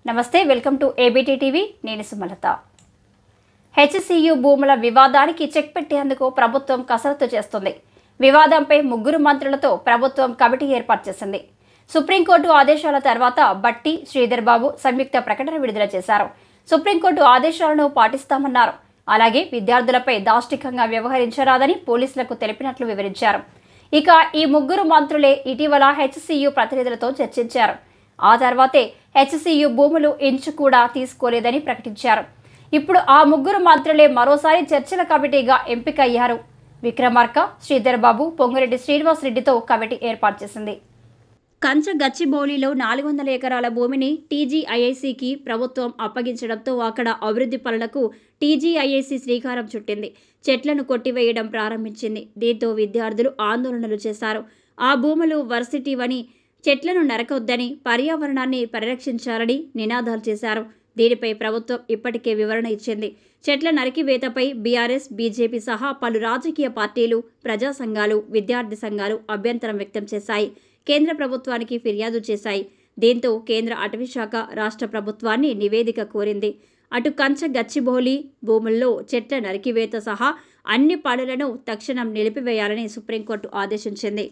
నమస్తే, welcome to ABT TV. నేను Sumalatha. HCU భూముల వివాదానికి చెక్ పెట్టేందుకు ప్రభుత్వం కసరత్తు చేస్తుంది. వివాదంపై 3 మంత్రులతో ప్రభుత్వం కమిటీ ఏర్పాటు చేసింది. సుప్రీంకోర్టు ఆదేశాల తర్వాత బట్టి, శ్రీధర్ బాబు సంయుక్త ప్రకటన విడుదల చేశారు. సుప్రీంకోర్టు ఆదేశాలను పాటిస్తామన్నారు. అలాగే విద్యార్థులపై దాష్టికంగా వ్యవహరించరాదని పోలీసులకు తెలిపినట్లు వివరించారు. ఇక ఈ 3 మంత్రులే ఇటీవల హెచ్సియు ప్రతినిధులతో చర్చించారు. ఆ తర్వాతే హెచ్సియు భూములు ఇంచు కూడా తీసుకోలేదని ప్రకటించారు. ఇప్పుడు ఆ 3 మంత్రులే మరోసారి చర్చల కమిటీగా ఎంపికయ్యారు. విక్రమార్క, శ్రీధర్ బాబు, పొంగురెడ్డి శ్రీనివాస్ రెడ్డితో కమిటీ ఏర్పాటు చేసింది. గచ్చిబౌలిలో 400 ఎకరాల భూమిని టీజీఐఐసికి ప్రభుత్వం అప్పగించడంతో అక్కడ అభివృద్ధి పనులకు టీజీఐఐసి శ్రీకారం చుట్టింది. చెట్లను కొట్టివేయడం ప్రారంభించింది. దీంతో విద్యార్థులు ఆందోళనలు చేశారు. ఆ భూములు వర్సిటీవని, చెట్లను నరకొద్దని, పర్యావరణాన్ని పరిరక్షించాలని నినాదాలు చేశారు. దీనిపై ప్రభుత్వం ఇప్పటికే వివరణ ఇచ్చింది. చెట్ల నరికివేతపై బీఆర్ఎస్, బీజేపీ సహా పలు రాజకీయ పార్టీలు, ప్రజా సంఘాలు, విద్యార్థి సంఘాలు అభ్యంతరం వ్యక్తం చేశాయి. కేంద్ర ప్రభుత్వానికి ఫిర్యాదు చేశాయి. దీంతో కేంద్ర అటవీశాఖ రాష్ట్ర ప్రభుత్వాన్ని నివేదిక కోరింది. అటు గచ్చిబౌలి భూముల్లో చెట్ల నరికివేత సహా అన్ని పనులను తక్షణం నిలిపివేయాలని సుప్రీంకోర్టు ఆదేశించింది.